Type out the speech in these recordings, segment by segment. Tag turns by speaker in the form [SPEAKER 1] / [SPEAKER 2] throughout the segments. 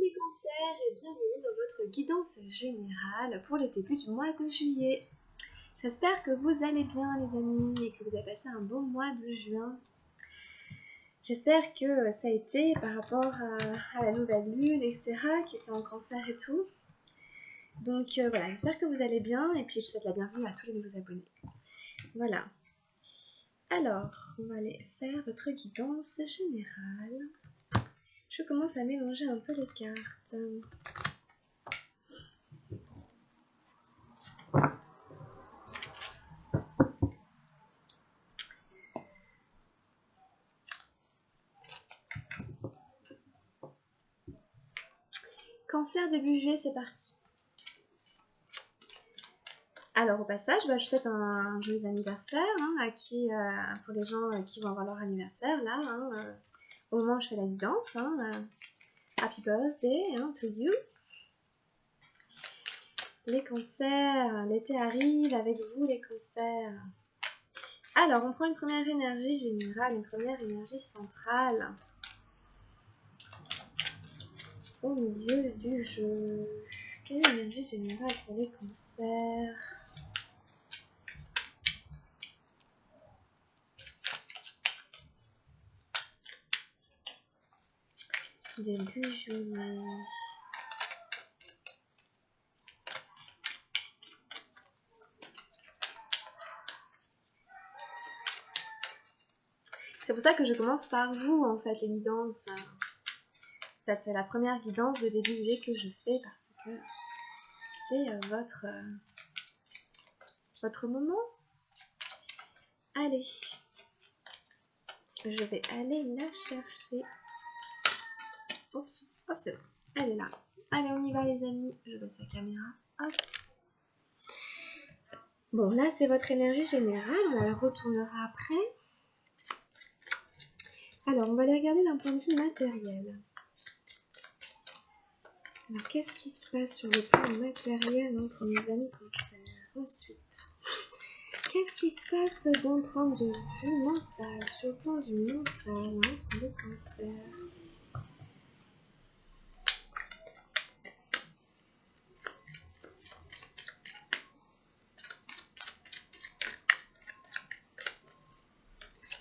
[SPEAKER 1] les cancers et bienvenue dans votre guidance générale pour le début du mois de juillet. J'espère que vous allez bien les amis et que vous avez passé un bon mois de juin. J'espère que ça a été par rapport à la nouvelle lune, etc. qui était en cancer et tout. Donc voilà, j'espère que vous allez bien et puis je souhaite la bienvenue à tous les nouveaux abonnés. Voilà. Alors, on va aller faire votre guidance générale. Je commence à mélanger un peu les cartes. Cancer début juillet, c'est parti. Alors au passage, je souhaite un joyeux anniversaire pour les gens qui vont avoir leur anniversaire là, au moment où je fais la guidance. Happy birthday to you. Les cancers, l'été arrive avec vous les cancers. Alors on prend une première énergie générale, une première énergie centrale. Au milieu du jeu, quelle énergie générale pour les cancers? Début juillet. C'est pour ça que je commence par vous en fait les guidances. C'est la première guidance de début juillet que je fais parce que c'est votre moment. Allez, je vais aller la chercher. Oups, hop, c'est bon. Elle est là. Allez, on y va les amis. Je baisse la caméra. Hop. Bon, là c'est votre énergie générale. On la retournera après. Alors, on va les regarder d'un point de vue matériel. Alors, qu'est-ce qui se passe sur le plan matériel pour mes amis cancers? Ensuite, qu'est-ce qui se passe d'un point de vue mental, sur le plan du mental pour les cancers?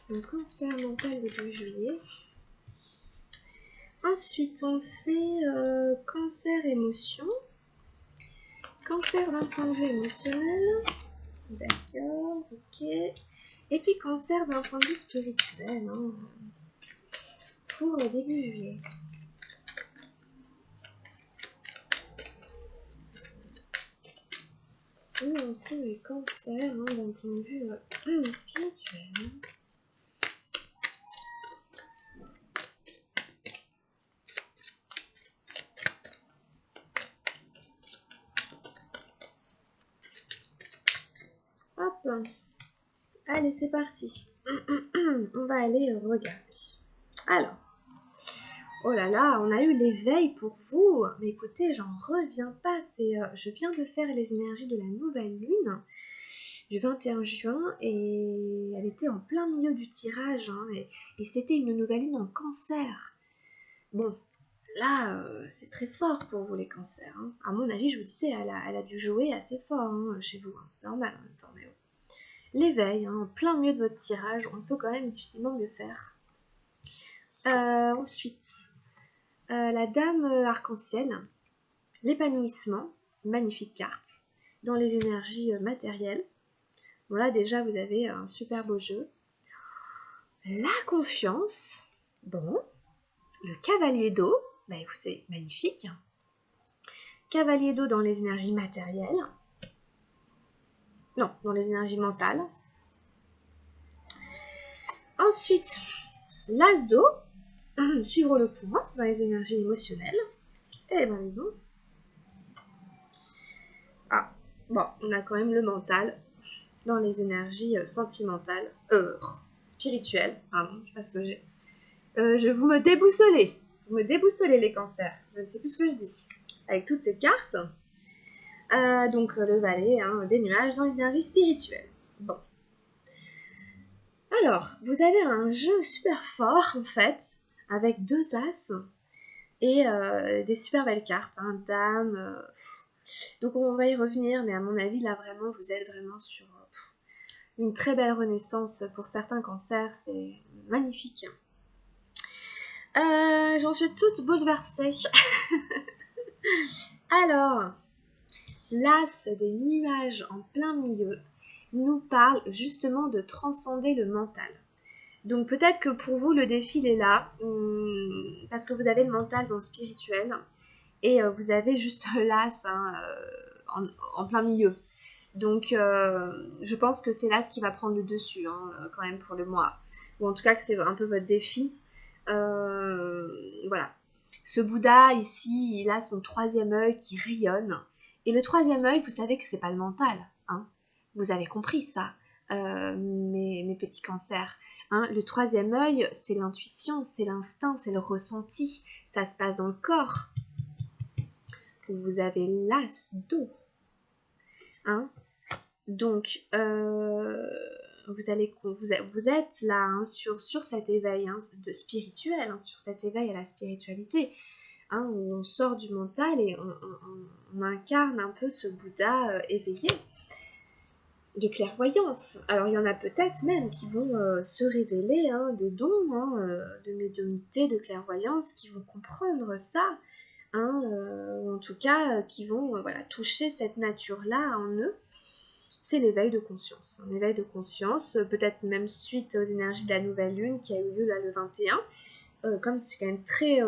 [SPEAKER 1] Le cancer mental début juillet. Ensuite, on fait cancer émotion. Cancer d'un point de vue émotionnel. D'accord, ok. Et puis cancer d'un point de vue spirituel pour le début juillet. Où en sont les cancers d'un point de vue spirituel? Hop, allez c'est parti. On va aller regarder. Alors, oh là là, on a eu l'éveil pour vous. Mais écoutez, j'en reviens pas. Je viens de faire les énergies de la nouvelle lune du 21 juin et elle était en plein milieu du tirage et c'était une nouvelle lune en cancer. Bon, là, c'est très fort pour vous les cancers. À mon avis, je vous disais, elle a dû jouer assez fort chez vous. C'est normal en même temps, mais l'éveil, en plein milieu de votre tirage, on peut quand même difficilement mieux faire. Ensuite, la dame arc-en-ciel, l'épanouissement, magnifique carte, dans les énergies matérielles. Voilà, déjà, vous avez un super beau jeu. La confiance, bon. Le cavalier d'eau, bah écoutez, magnifique. Cavalier d'eau dans les énergies matérielles. Non, dans les énergies mentales. Ensuite, l'as d'eau, suivre le courant dans les énergies émotionnelles. Et ben les autres. Ah, bon, on a quand même le mental dans les énergies sentimentales, spirituelles, pardon, je sais pas ce que j'ai. Vous me déboussolez. Vous me déboussolez les cancers. Je ne sais plus ce que je dis. Avec toutes ces cartes. Donc le valet, des nuages dans les énergies spirituelles. Bon. Alors, vous avez un jeu super fort en fait, avec deux as. Et des super belles cartes, hein, Dame. Donc on va y revenir, mais à mon avis, là vraiment, vous êtes vraiment sur une très belle renaissance pour certains cancers, c'est magnifique. J'en suis toute bouleversée. Alors, l'as des nuages en plein milieu nous parle justement de transcender le mental. Donc peut-être que pour vous, le défi il est là, parce que vous avez le mental dans le spirituel, et vous avez juste l'as hein, en plein milieu. Donc je pense que c'est l'as qui va prendre le dessus hein, quand même pour le mois. Ou en tout cas que c'est un peu votre défi. Voilà. Ce Bouddha ici, il a son troisième œil qui rayonne. Et le troisième œil, vous savez que c'est pas le mental. Hein. Vous avez compris ça, mes petits cancers. Hein. Le troisième œil, c'est l'intuition, c'est l'instinct, c'est le ressenti. Ça se passe dans le corps. Vous avez l'as d'eau. Hein. Donc, vous êtes là hein, sur cet éveil hein, de spirituel, hein, sur cet éveil à la spiritualité, hein, où on sort du mental et on incarne un peu ce Bouddha éveillé de clairvoyance. Alors il y en a peut-être même qui vont se révéler hein, des dons hein, de médiumnité, de clairvoyance, qui vont comprendre ça, hein, ou en tout cas qui vont voilà, toucher cette nature-là en eux. C'est l'éveil de conscience. Un éveil de conscience, peut-être même suite aux énergies de la nouvelle lune qui a eu lieu là le 21. Comme c'est quand même très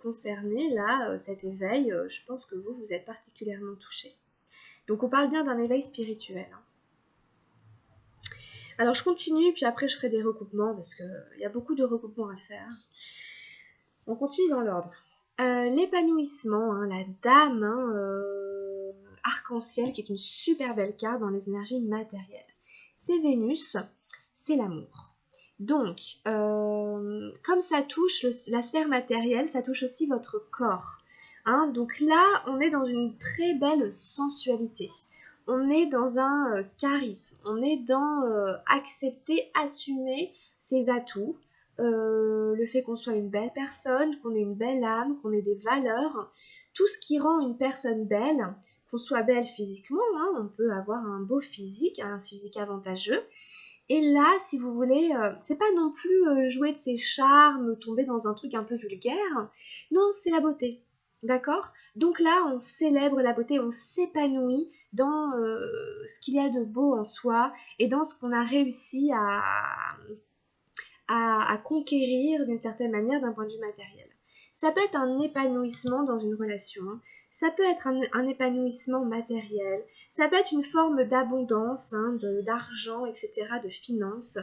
[SPEAKER 1] concerné là, cet éveil, je pense que vous êtes particulièrement touchés. Donc on parle bien d'un éveil spirituel. Hein. Alors je continue, puis après je ferai des recoupements parce qu'il y a beaucoup de recoupements à faire. On continue dans l'ordre. L'épanouissement, hein, la dame hein, arc-en-ciel qui est une super belle carte dans les énergies matérielles. C'est Vénus, c'est l'amour. Donc, comme ça touche la sphère matérielle, ça touche aussi votre corps. Hein, donc là, on est dans une très belle sensualité. On est dans un charisme. On est dans accepter, assumer ses atouts. Le fait qu'on soit une belle personne, qu'on ait une belle âme, qu'on ait des valeurs. Tout ce qui rend une personne belle, qu'on soit belle physiquement, hein, on peut avoir un beau physique, un physique avantageux. Et là, si vous voulez, c'est pas non plus jouer de ses charmes, tomber dans un truc un peu vulgaire. Non, c'est la beauté. D'accord? Donc là, on célèbre la beauté, on s'épanouit dans ce qu'il y a de beau en soi et dans ce qu'on a réussi à conquérir d'une certaine manière d'un point de vue matériel. Ça peut être un épanouissement dans une relation, ça peut être un épanouissement matériel, ça peut être une forme d'abondance, hein, d'argent, etc., de finances,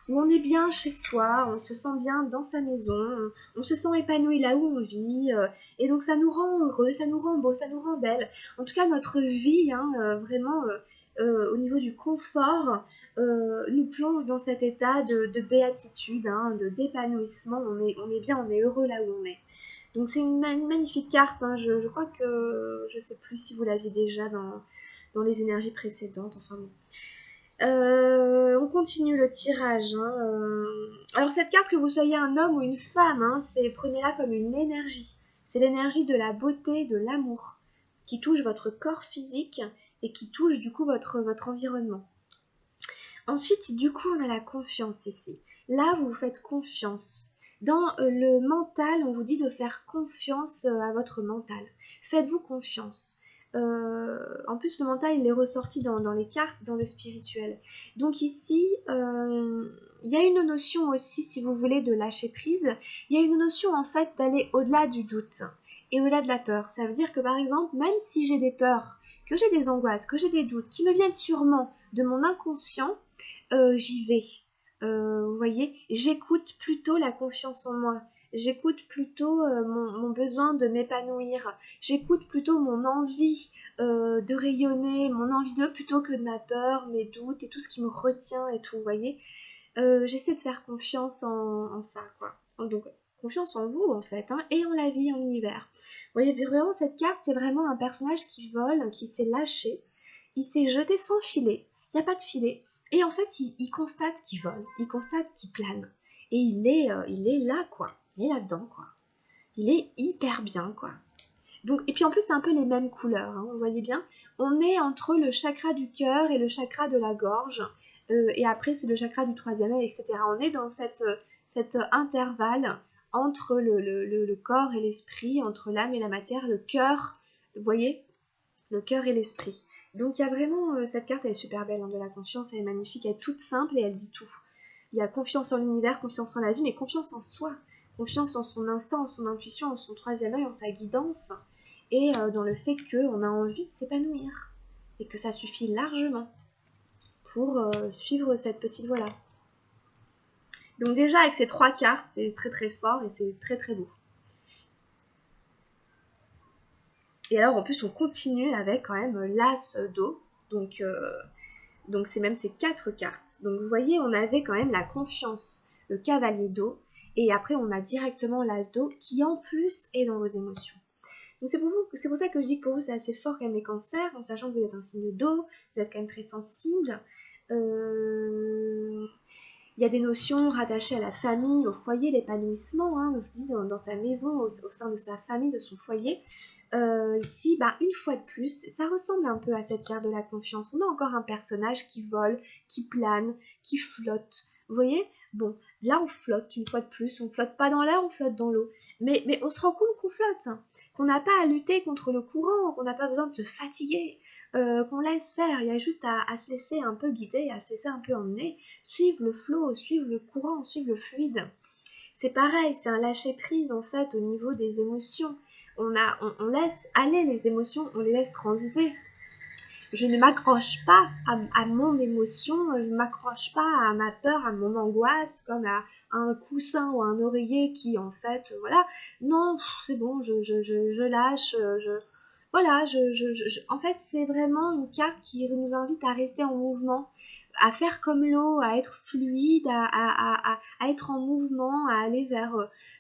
[SPEAKER 1] où on est bien chez soi, on se sent bien dans sa maison, on se sent épanoui là où on vit, et donc ça nous rend heureux, ça nous rend beau, ça nous rend belle. En tout cas, notre vie, hein, vraiment, au niveau du confort, nous plonge dans cet état de béatitude, hein, d'épanouissement. On est bien, on est heureux là où on est. Donc c'est une magnifique carte. Hein. Je crois que je ne sais plus si vous l'aviez déjà dans les énergies précédentes. Enfin bon. On continue le tirage. Hein. Alors cette carte, que vous soyez un homme ou une femme, hein, prenez-la comme une énergie. C'est l'énergie de la beauté, de l'amour, qui touche votre corps physique et qui touche du coup votre environnement. Ensuite, du coup, on a la confiance ici. Là, vous vous faites confiance. Dans le mental, on vous dit de faire confiance à votre mental. Faites-vous confiance. En plus, le mental, il est ressorti dans les cartes, dans le spirituel. Donc ici, il y a une notion aussi, si vous voulez, de lâcher prise. Il y a une notion, en fait, d'aller au-delà du doute et au-delà de la peur. Ça veut dire que, par exemple, même si j'ai des peurs, que j'ai des angoisses, que j'ai des doutes, qui me viennent sûrement de mon inconscient, j'y vais. Vous voyez, j'écoute plutôt la confiance en moi. J'écoute plutôt mon besoin de m'épanouir. J'écoute plutôt mon envie de rayonner, mon envie de plutôt que de ma peur, mes doutes et tout ce qui me retient et tout, vous voyez. J'essaie de faire confiance en ça, quoi. Donc, confiance en vous, en fait, hein, et en la vie, en l'univers. Vous voyez, vraiment, cette carte, c'est vraiment un personnage qui vole, qui s'est lâché. Il s'est jeté sans filet. Il n'y a pas de filet. Et en fait, il constate qu'il vole, il constate qu'il plane. Et il est là, quoi. Il est là-dedans, quoi. Il est hyper bien, quoi. Donc, et puis en plus, c'est un peu les mêmes couleurs, hein, vous voyez bien. On est entre le chakra du cœur et le chakra de la gorge. Et après, c'est le chakra du troisième œil, etc. On est dans cet intervalle entre le corps et l'esprit, entre l'âme et la matière, le cœur, vous voyez, le cœur et l'esprit. Donc il y a vraiment, cette carte, elle est super belle, hein, de la confiance, elle est magnifique, elle est toute simple et elle dit tout. Il y a confiance en l'univers, confiance en la vie, mais confiance en soi, confiance en son instinct, en son intuition, en son troisième œil, en sa guidance, et dans le fait qu'on a envie de s'épanouir, et que ça suffit largement pour suivre cette petite voie-là. Donc déjà, avec ces 3 cartes, c'est très très fort et c'est très très beau. Et alors, en plus, on continue avec quand même l'As d'eau. Donc c'est même ces 4 cartes. Donc vous voyez, on avait quand même la confiance, le cavalier d'eau. Et après, on a directement l'As d'eau qui en plus est dans vos émotions. Donc c'est pour ça que je dis que pour vous, c'est assez fort quand même les cancers, en sachant que vous êtes un signe d'eau, vous êtes quand même très sensible. Il y a des notions rattachées à la famille, au foyer, l'épanouissement, hein, je dis dans sa maison, au sein de sa famille, de son foyer. Ici, une fois de plus, ça ressemble un peu à cette carte de la confiance. On a encore un personnage qui vole, qui plane, qui flotte. Vous voyez? Bon, là on flotte une fois de plus. On flotte pas dans l'air, on flotte dans l'eau. Mais on se rend compte qu'on flotte, hein, qu'on n'a pas à lutter contre le courant, qu'on n'a pas besoin de se fatiguer, qu'on laisse faire. Il y a juste à se laisser un peu guider, à se laisser un peu emmener, suivre le flot, suivre le courant, suivre le fluide. C'est pareil, c'est un lâcher-prise en fait au niveau des émotions. On laisse aller les émotions, on les laisse transiter. Je ne m'accroche pas à mon émotion, je ne m'accroche pas à ma peur, à mon angoisse, comme à un coussin ou un oreiller qui en fait, voilà. Non, c'est bon, je lâche, voilà, en fait, c'est vraiment une carte qui nous invite à rester en mouvement, à faire comme l'eau, à être fluide, à être en mouvement, à aller vers,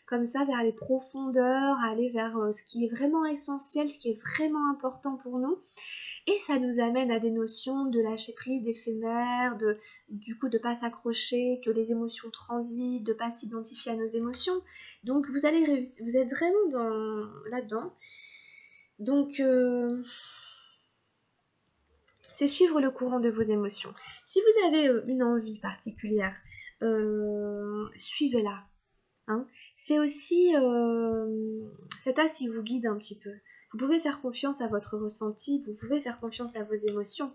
[SPEAKER 1] comme ça, vers les profondeurs, à aller vers ce qui est vraiment essentiel, ce qui est vraiment important pour nous. Et ça nous amène à des notions de lâcher prise, d'éphémère, du coup de pas s'accrocher, que les émotions transitent, de pas s'identifier à nos émotions. Donc vous allez réussir, vous êtes vraiment là-dedans. Donc c'est suivre le courant de vos émotions. Si vous avez une envie particulière, suivez-la. Hein. C'est aussi cet as qui vous guide un petit peu. Vous pouvez faire confiance à votre ressenti, vous pouvez faire confiance à vos émotions.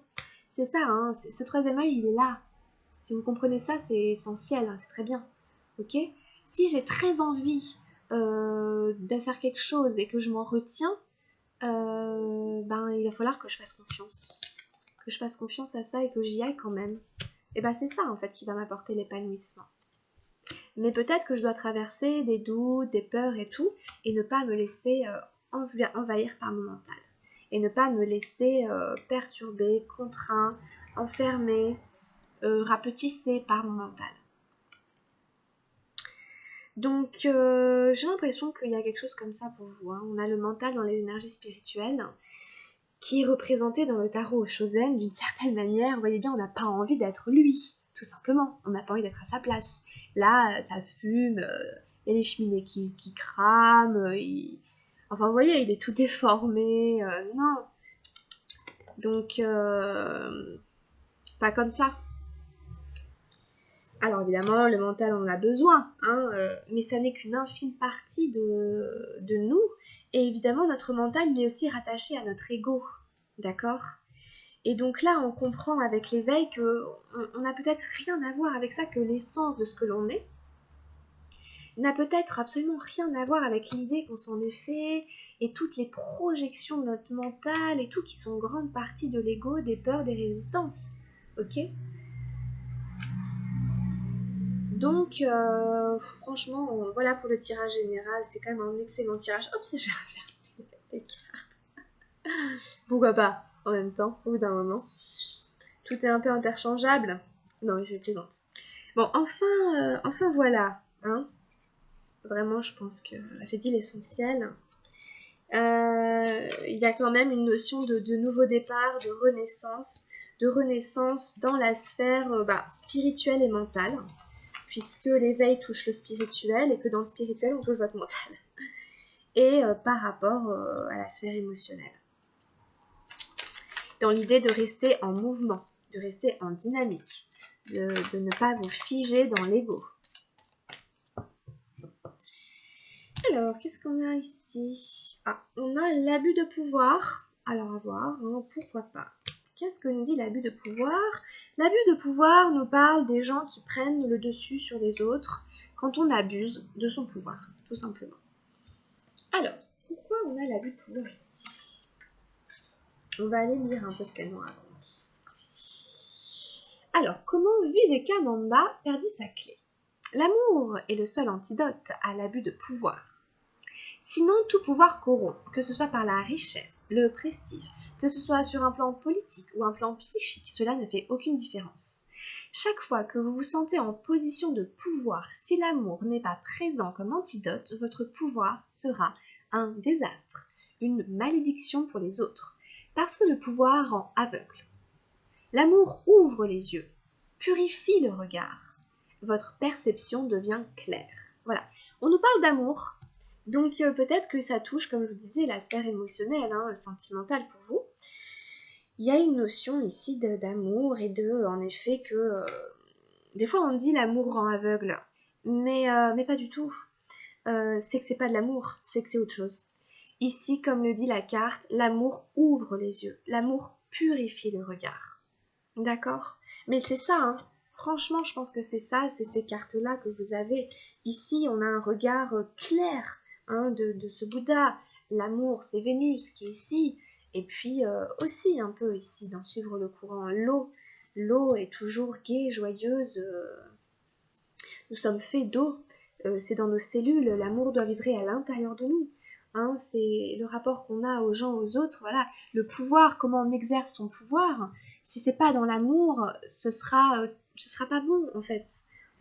[SPEAKER 1] C'est ça, hein, ce troisième œil, il est là. Si vous comprenez ça, c'est essentiel, hein, c'est très bien. Ok ? Si j'ai très envie de faire quelque chose et que je m'en retiens, il va falloir que je fasse confiance. Que je fasse confiance à ça et que j'y aille quand même. Et c'est ça en fait qui va m'apporter l'épanouissement. Mais peut-être que je dois traverser des doutes, des peurs et tout, et ne pas me laisser envahir par mon mental. Et ne pas me laisser perturber, contraint, enfermer, rapetisser par mon mental. Donc j'ai l'impression qu'il y a quelque chose comme ça pour vous. Hein. On a le mental dans les énergies spirituelles, qui est représenté dans le tarot au Shozen d'une certaine manière. Vous voyez bien, on n'a pas envie d'être lui. Tout simplement, on n'a pas envie d'être à sa place. Là, ça fume, il y a les cheminées qui crament, enfin vous voyez, il est tout déformé, non. Donc, pas comme ça. Alors évidemment, le mental en a besoin, hein, mais ça n'est qu'une infime partie de nous. Et évidemment, notre mental, il est aussi rattaché à notre ego, d'accord ? Et donc là, on comprend avec l'éveil qu'on n'a peut-être rien à voir avec ça, que l'essence de ce que l'on est n'a peut-être absolument rien à voir avec l'idée qu'on s'en est fait, et toutes les projections de notre mental, et tout qui sont grande partie de l'ego, des peurs, des résistances. Ok ? Donc, franchement, voilà pour le tirage général, c'est quand même un excellent tirage. Hop, j'ai inversé les cartes. Pourquoi pas, en même temps, au bout d'un moment. Tout est un peu interchangeable. Non, mais je plaisante. Bon, enfin voilà. Hein. Vraiment, je pense que j'ai dit l'essentiel. Il y a quand même une notion de nouveau départ, de renaissance dans la sphère spirituelle et mentale, puisque l'éveil touche le spirituel et que dans le spirituel, on touche votre mental. et par rapport à la sphère émotionnelle. Dans l'idée de rester en mouvement, de rester en dynamique, de ne pas vous figer dans l'ego. Alors, qu'est-ce qu'on a ici? Ah, on a l'abus de pouvoir. Alors, à voir, hein, pourquoi pas. Qu'est-ce que nous dit l'abus de pouvoir? L'abus de pouvoir nous parle des gens qui prennent le dessus sur les autres quand on abuse de son pouvoir, tout simplement. Alors, pourquoi on a l'abus de pouvoir ici? On va aller lire un peu ce qu'elle nous raconte. Alors, comment Vivekananda perdit sa clé? L'amour est le seul antidote à l'abus de pouvoir. Sinon, tout pouvoir corrompt, que ce soit par la richesse, le prestige, que ce soit sur un plan politique ou un plan psychique, cela ne fait aucune différence. Chaque fois que vous vous sentez en position de pouvoir, si l'amour n'est pas présent comme antidote, votre pouvoir sera un désastre, une malédiction pour les autres, parce que le pouvoir rend aveugle. L'amour ouvre les yeux, purifie le regard. Votre perception devient claire. Voilà, on nous parle d'amour. Donc peut-être que ça touche, comme je vous disais, la sphère émotionnelle, sentimentale pour vous. Il y a une notion ici d'amour et en effet, que des fois on dit l'amour rend aveugle, mais pas du tout. C'est que c'est pas de l'amour, c'est que c'est autre chose. Ici, comme le dit la carte, l'amour ouvre les yeux, l'amour purifie le regard. D'accord? Mais c'est ça, hein. Franchement, je pense que c'est ça, c'est ces cartes-là que vous avez. Ici, on a un regard clair, de ce Bouddha. L'amour, c'est Vénus qui est ici. Et puis aussi un peu ici, d'en suivre le courant. L'eau est toujours gaie, joyeuse. Nous sommes faits d'eau. C'est dans nos cellules. L'amour doit vibrer à l'intérieur de nous. C'est le rapport qu'on a aux gens, aux autres. Voilà, le pouvoir, comment on exerce son pouvoir. Si c'est pas dans l'amour, ce sera pas bon en fait.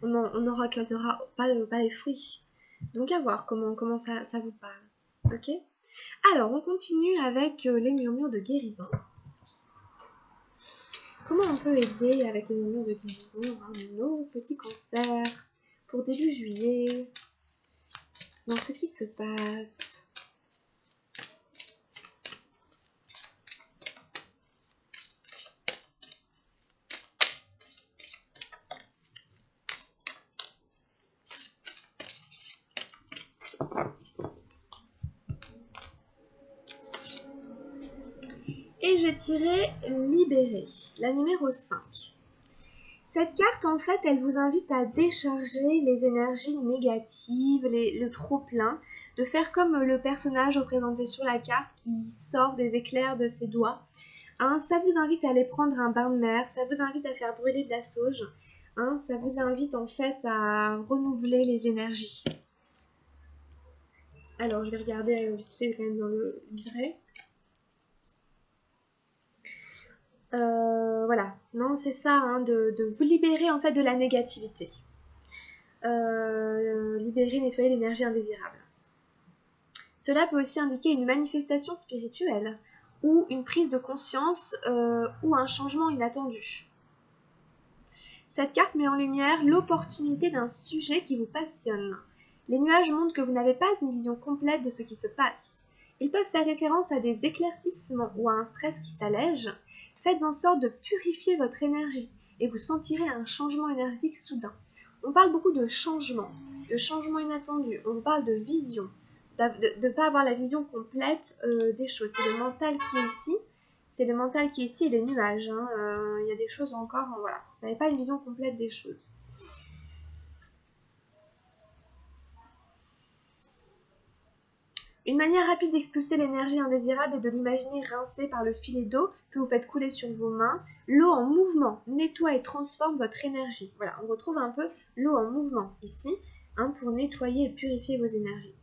[SPEAKER 1] On n'en récoltera pas les fruits. Donc à voir comment ça vous parle. Ok? Alors on continue avec les murmures de guérison. Comment on peut aider avec les murmures de guérison nos petits concerts pour début juillet, dans ce qui se passe? Et j'ai tiré Libérer, la numéro 5. Cette carte, en fait, elle vous invite à décharger les énergies négatives, le trop-plein, de faire comme le personnage représenté sur la carte qui sort des éclairs de ses doigts. Ça vous invite à aller prendre un bain de mer, ça vous invite à faire brûler de la sauge, ça vous invite en fait à renouveler les énergies. Alors, je vais regarder vite fait quand même dans le livret. Voilà, non, c'est ça, de vous libérer en fait de la négativité. Libérer, nettoyer l'énergie indésirable. Cela peut aussi indiquer une manifestation spirituelle ou une prise de conscience ou un changement inattendu. Cette carte met en lumière l'opportunité d'un sujet qui vous passionne. Les nuages montrent que vous n'avez pas une vision complète de ce qui se passe. Ils peuvent faire référence à des éclaircissements ou à un stress qui s'allège. Faites en sorte de purifier votre énergie et vous sentirez un changement énergétique soudain. On parle beaucoup de changement inattendu, on parle de vision, de ne pas avoir la vision complète des choses. C'est le mental qui est ici, et les nuages. Il y a des choses encore, voilà. Vous n'avez pas une vision complète des choses. Une manière rapide d'expulser l'énergie indésirable est de l'imaginer rincée par le filet d'eau que vous faites couler sur vos mains. L'eau en mouvement nettoie et transforme votre énergie. Voilà, on retrouve un peu l'eau en mouvement ici, pour nettoyer et purifier vos énergies.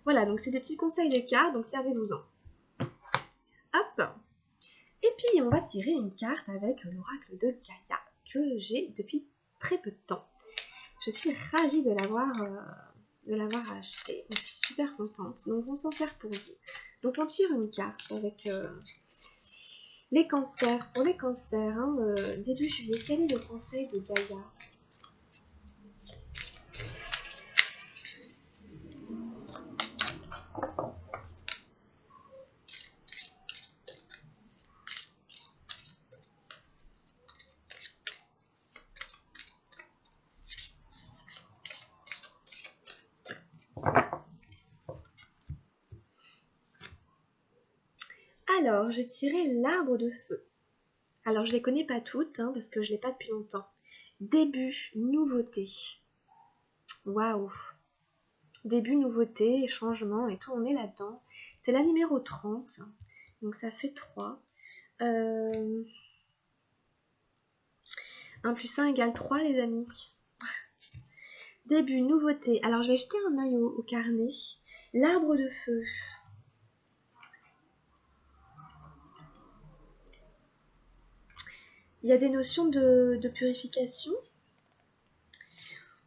[SPEAKER 1] Voilà, donc c'est des petits conseils des cartes, donc servez-vous-en. Hop! Et puis on va tirer une carte avec l'oracle de Gaïa que j'ai depuis très peu de temps. Je suis ravie de l'avoir acheté. Je suis super contente. Donc on s'en sert pour vous. Donc on tire une carte avec les cancers. Pour les cancers, début juillet, quel est le conseil de Gaïa? Alors, j'ai tiré l'arbre de feu. Alors, je les connais pas toutes, hein, parce que je l'ai pas depuis longtemps. Début, nouveauté. Waouh! Début, nouveauté, changement et tout, on est là-dedans. C'est la numéro 30, donc ça fait 3. 1 plus 1 égale 3, les amis. Début, nouveauté. Alors, je vais jeter un œil au carnet. L'arbre de feu. Il y a des notions de purification.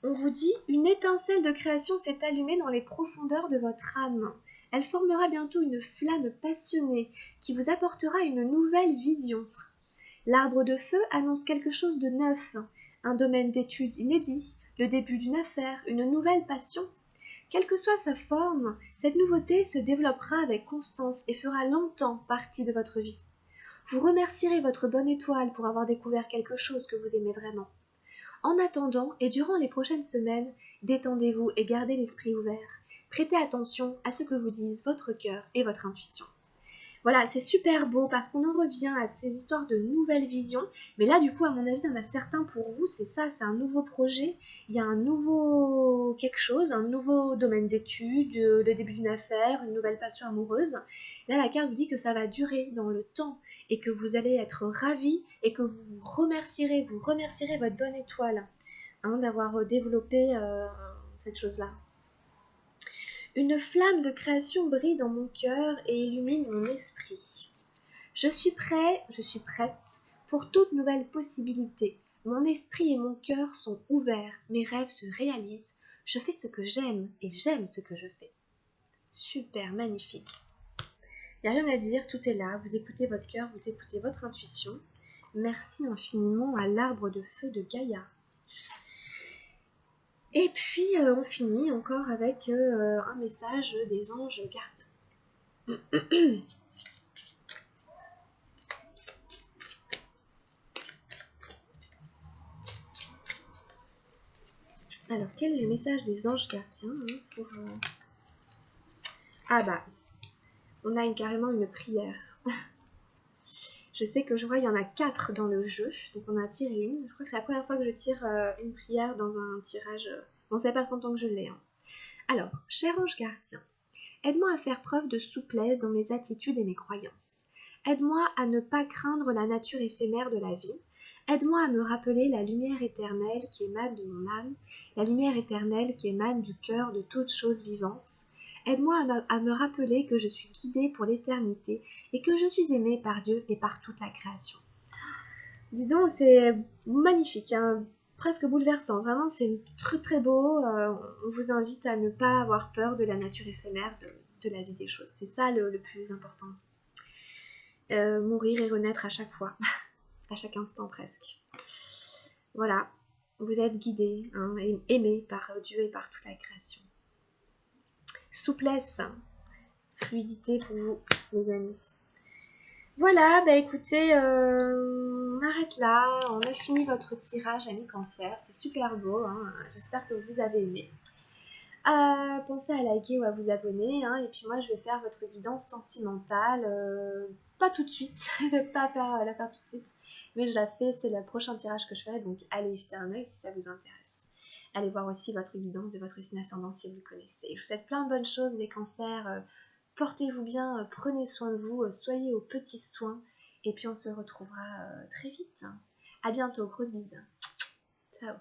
[SPEAKER 1] On vous dit, une étincelle de création s'est allumée dans les profondeurs de votre âme. Elle formera bientôt une flamme passionnée qui vous apportera une nouvelle vision. L'arbre de feu annonce quelque chose de neuf, un domaine d'étude inédit, le début d'une affaire, une nouvelle passion. Quelle que soit sa forme, cette nouveauté se développera avec constance et fera longtemps partie de votre vie. Vous remercierez votre bonne étoile pour avoir découvert quelque chose que vous aimez vraiment. En attendant et durant les prochaines semaines, détendez-vous et gardez l'esprit ouvert. Prêtez attention à ce que vous disent votre cœur et votre intuition. Voilà, c'est super beau parce qu'on en revient à ces histoires de nouvelles visions. Mais là, du coup, à mon avis, il y en a certains pour vous, c'est ça, c'est un nouveau projet. Il y a un nouveau quelque chose, un nouveau domaine d'études, le début d'une affaire, une nouvelle passion amoureuse. Là, la carte vous dit que ça va durer dans le temps et que vous allez être ravis et que vous remercierez votre bonne étoile d'avoir développé cette chose-là. Une flamme de création brille dans mon cœur et illumine mon esprit. Je suis prête pour toute nouvelle possibilité. Mon esprit et mon cœur sont ouverts, mes rêves se réalisent. Je fais ce que j'aime et j'aime ce que je fais. Super, magnifique. Il n'y a rien à dire, tout est là. Vous écoutez votre cœur, vous écoutez votre intuition. Merci infiniment à l'arbre de feu de Gaïa. Et puis, on finit encore avec un message des anges gardiens. Alors, quel est le message des anges gardiens pour... Ah bah, on a carrément une prière. Je sais que je vois il y en a 4 dans le jeu, donc on a tiré une. Je crois que c'est la première fois que je tire une prière dans un tirage. Bon, ça fait pas 30 ans que je l'ai. Alors, cher ange gardien, aide-moi à faire preuve de souplesse dans mes attitudes et mes croyances. Aide-moi à ne pas craindre la nature éphémère de la vie. Aide-moi à me rappeler la lumière éternelle qui émane de mon âme, la lumière éternelle qui émane du cœur de toute chose vivante. Aide-moi à me rappeler que je suis guidée pour l'éternité et que je suis aimée par Dieu et par toute la création. Dis donc, c'est magnifique, hein, presque bouleversant. Vraiment, c'est très très beau. On vous invite à ne pas avoir peur de la nature éphémère de la vie des choses. C'est ça le plus important. Mourir et renaître à chaque fois, à chaque instant presque. Voilà, vous êtes guidés, aimés par Dieu et par toute la création. Souplesse, fluidité pour vous, les amis. Voilà, bah écoutez, on arrête là, on a fini votre tirage à mi-cancer, c'était super beau, j'espère que vous avez aimé. Pensez à liker ou à vous abonner, et puis moi je vais faire votre guidance sentimentale, pas tout de suite, ne pas la faire tout de suite, mais je la fais, c'est le prochain tirage que je ferai, donc allez jeter un œil si ça vous intéresse. Allez voir aussi votre guidance et votre signe ascendant si vous le connaissez. Je vous souhaite plein de bonnes choses les cancers, portez-vous bien, prenez soin de vous, soyez aux petits soins, et puis on se retrouvera très vite. À bientôt, grosse bise. Ciao.